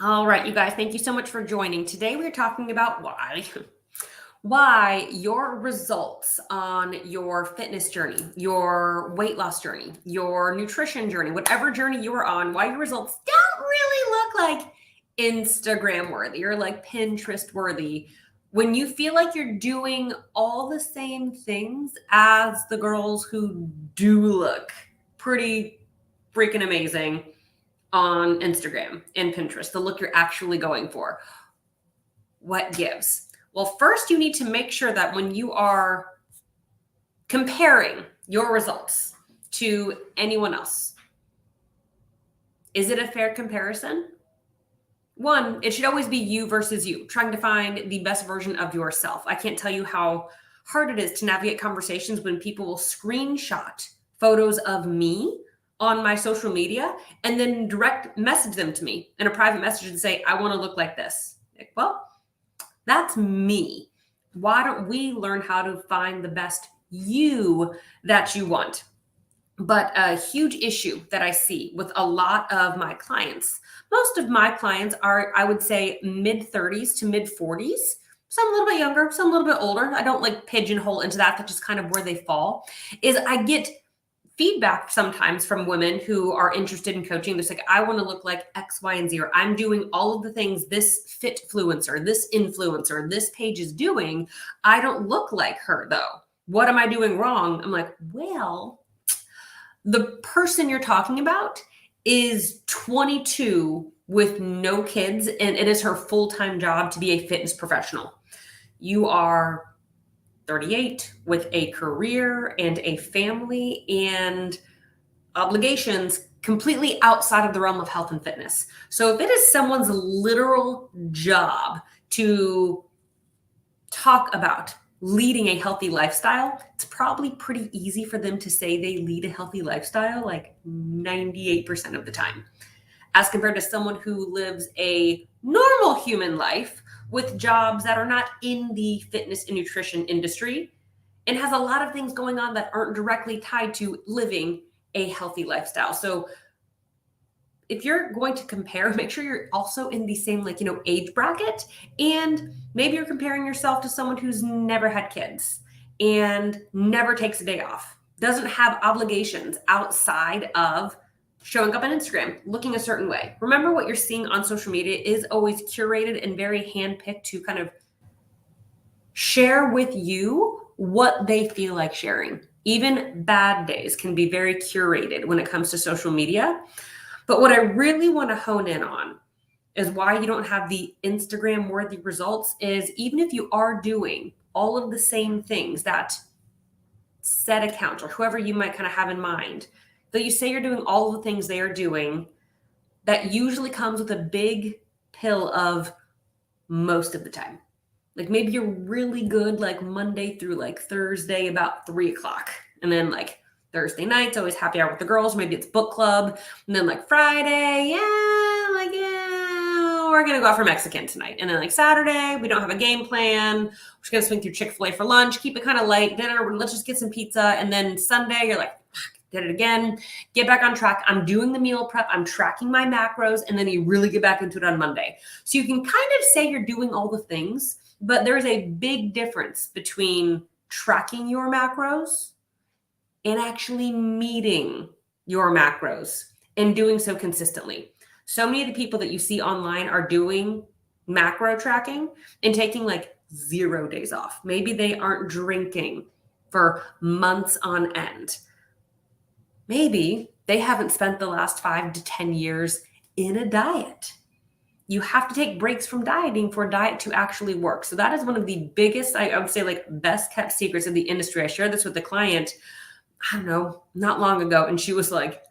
All right, you guys, thank you so much for joining. Today we're talking about why your results on your fitness journey, your weight loss journey, your nutrition journey, whatever journey you are on, why your results don't really look like Instagram worthy or like Pinterest worthy when you feel like you're doing all the same things as the girls who do look pretty freaking amazing on Instagram and Pinterest, the look you're actually going for. What gives? Well, first, you need to make sure that when you are comparing your results to anyone else, is it a fair comparison? One, it should always be you versus you, trying to find the best version of yourself. I can't tell you how hard it is to navigate conversations when people will screenshot photos of me on my social media and then direct message them to me in a private message and say, I want to look like this. Like, well, that's me. Why don't we learn how to find the best you that you want? But a huge issue that I see with a lot of my clients, most of my clients are, I would say, mid 30s to mid 40s, some a little bit younger, some a little bit older. I don't like pigeonhole into that. That's just kind of where they fall. Is I get feedback sometimes from women who are interested in coaching. They're like, I want to look like X, Y, and Z, or I'm doing all of the things this fit-fluencer, this influencer, this page is doing. I don't look like her though. What am I doing wrong? I'm like, well, the person you're talking about is 22 with no kids, and it is her full-time job to be a fitness professional. You are 38 with a career and a family and obligations completely outside of the realm of health and fitness. So if it is someone's literal job to talk about leading a healthy lifestyle, it's probably pretty easy for them to say they lead a healthy lifestyle like 98% of the time, as compared to someone who lives a normal human life with jobs that are not in the fitness and nutrition industry and has a lot of things going on that aren't directly tied to living a healthy lifestyle. So if you're going to compare, make sure you're also in the same age bracket, and maybe you're comparing yourself to someone who's never had kids and never takes a day off, doesn't have obligations outside of showing up on Instagram, looking a certain way. Remember, what you're seeing on social media is always curated and very handpicked to kind of share with you what they feel like sharing. Even bad days can be very curated when it comes to social media. But what I really want to hone in on is why you don't have the Instagram worthy results is even if you are doing all of the same things that said account or whoever you might kind of have in mind, that you say you're doing all of the things they are doing, that usually comes with a big pill of most of the time. Like maybe you're really good like Monday through like Thursday about 3:00. And then like Thursday nights, always happy hour with the girls. Maybe it's book club. And then like Friday, we're going to go out for Mexican tonight. And then like Saturday, we don't have a game plan. We're just going to swing through Chick-fil-A for lunch, keep it kind of light. Dinner, let's just get some pizza. And then Sunday, you're like, did it again, get back on track. I'm doing the meal prep. I'm tracking my macros. And then you really get back into it on Monday. So you can kind of say you're doing all the things, but there's a big difference between tracking your macros and actually meeting your macros and doing so consistently. So many of the people that you see online are doing macro tracking and taking like 0 days off. Maybe they aren't drinking for months on end. Maybe they haven't spent the last 5 to 10 years in a diet. You have to take breaks from dieting for a diet to actually work. So that is one of the biggest, I would say, like best kept secrets in the industry. I shared this with a client, I don't know, not long ago. And she was like,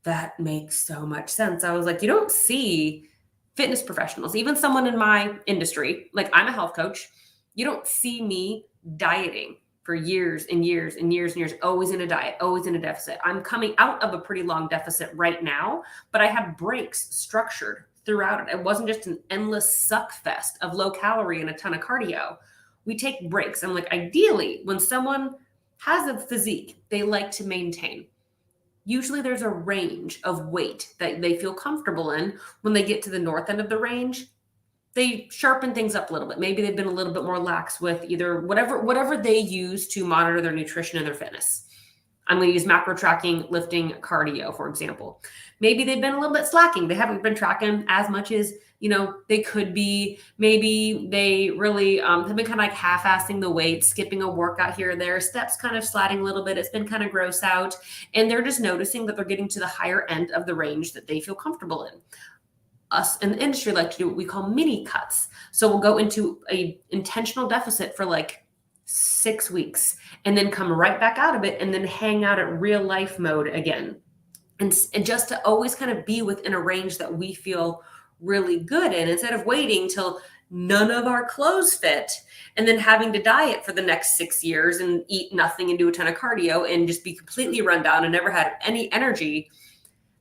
that makes so much sense. I was like, you don't see fitness professionals, even someone in my industry, like I'm a health coach. You don't see me dieting for years and years and years and years, always in a diet, always in a deficit. I'm coming out of a pretty long deficit right now, but I have breaks structured throughout it. It wasn't just an endless suck fest of low calorie and a ton of cardio. We take breaks. I'm like, ideally, when someone has a physique they like to maintain, usually there's a range of weight that they feel comfortable in. When they get to the north end of the range, they sharpen things up a little bit. Maybe they've been a little bit more lax with either whatever they use to monitor their nutrition and their fitness. I'm going to use macro tracking, lifting, cardio, for example. Maybe they've been a little bit slacking. They haven't been tracking as much as, they could be. Maybe they really have been kind of like half-assing the weight, skipping a workout here or there, steps kind of slatting a little bit. It's been kind of gross out. And they're just noticing that they're getting to the higher end of the range that they feel comfortable in. Us in the industry like to do what we call mini cuts. So we'll go into a intentional deficit for like 6 weeks and then come right back out of it and then hang out at real life mode again. And just to always kind of be within a range that we feel really good in, instead of waiting till none of our clothes fit and then having to diet for the next 6 years and eat nothing and do a ton of cardio and just be completely run down and never had any energy.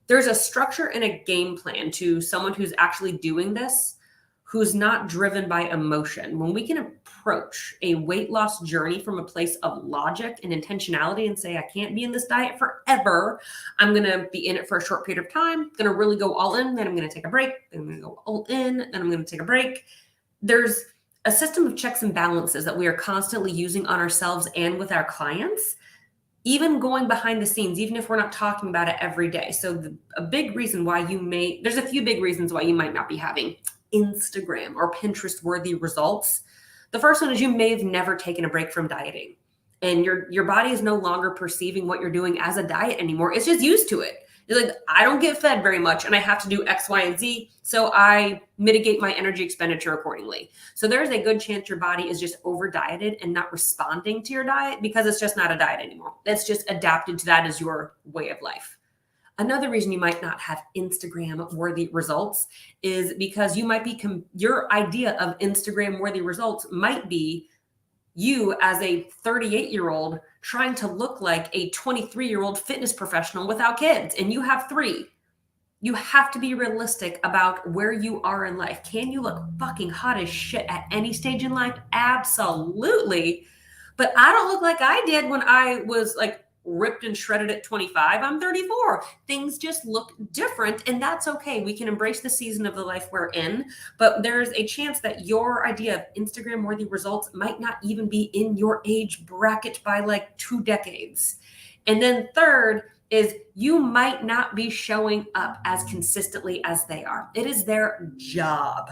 There's a structure and a game plan to someone who's actually doing this, who's not driven by emotion. When we can approach a weight loss journey from a place of logic and intentionality and say, I can't be in this diet forever. I'm going to be in it for a short period of time, going to really go all in, then I'm going to take a break, then I'm going to go all in, then I'm going to take a break. There's a system of checks and balances that we are constantly using on ourselves and with our clients, even going behind the scenes, even if we're not talking about it every day. So a big reason why there's a few big reasons why you might not be having Instagram or Pinterest worthy results. The first one is you may have never taken a break from dieting and your body is no longer perceiving what you're doing as a diet anymore. It's just used to it. You're like, I don't get fed very much and I have to do X, Y, and Z. So I mitigate my energy expenditure accordingly. So there's a good chance your body is just over dieted and not responding to your diet because it's just not a diet anymore. It's just adapted to that as your way of life. Another reason you might not have Instagram worthy results is because you might be, your idea of Instagram worthy results might be you as a 38-year-old trying to look like a 23-year-old fitness professional without kids, and you have 3. You have to be realistic about where you are in life. Can you look fucking hot as shit at any stage in life? Absolutely. But I don't look like I did when I was like ripped and shredded at 25. I'm 34. Things just look different, and that's okay. We can embrace the season of the life we're in, but there's a chance that your idea of Instagram worthy results might not even be in your age bracket by like 2 decades. And then third is you might not be showing up as consistently as they are. It is their job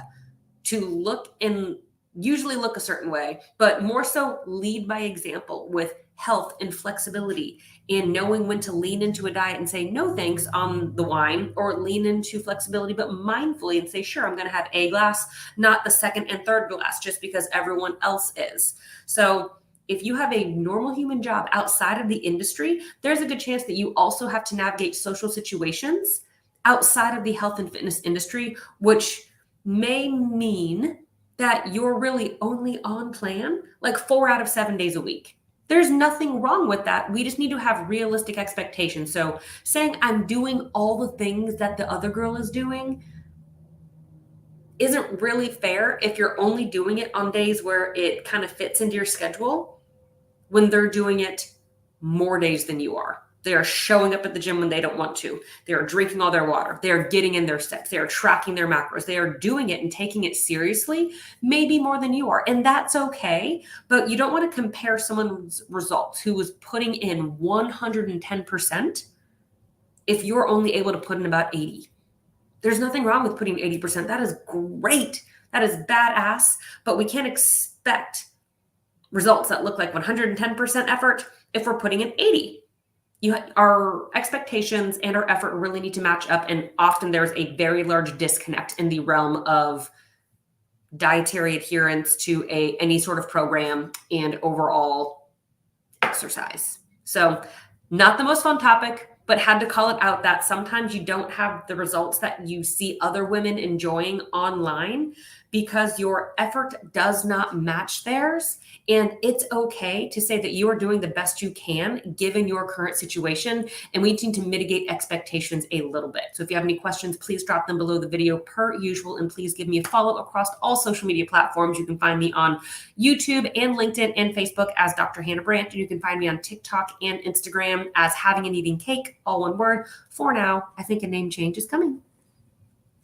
to usually look a certain way, but more so lead by example with health and flexibility and knowing when to lean into a diet and say no thanks on the wine, or lean into flexibility but mindfully and say, sure, I'm going to have a glass, not the second and third glass just because everyone else is. So if you have a normal human job outside of the industry, there's a good chance that you also have to navigate social situations outside of the health and fitness industry, which may mean that you're really only on plan like 4 out of 7 days a week. There's nothing wrong with that. We just need to have realistic expectations. So saying I'm doing all the things that the other girl is doing isn't really fair if you're only doing it on days where it kind of fits into your schedule, when they're doing it more days than you are. They are showing up at the gym when they don't want to. They are drinking all their water. They are getting in their steps. They are tracking their macros. They are doing it and taking it seriously, maybe more than you are. And that's okay. But you don't want to compare someone's results who was putting in 110% if you're only able to put in about 80. There's nothing wrong with putting 80%. That is great. That is badass. But we can't expect results that look like 110% effort if we're putting in 80. Our expectations and our effort really need to match up, and often there's a very large disconnect in the realm of dietary adherence to any sort of program and overall exercise. So not the most fun topic, but had to call it out that sometimes you don't have the results that you see other women enjoying online because your effort does not match theirs. And it's okay to say that you are doing the best you can given your current situation. And we need to mitigate expectations a little bit. So if you have any questions, please drop them below the video per usual. And please give me a follow across all social media platforms. You can find me on YouTube and LinkedIn and Facebook as Dr. Hannah Brandt. And you can find me on TikTok and Instagram as Having and Eating Cake, all one word. For now, I think a name change is coming.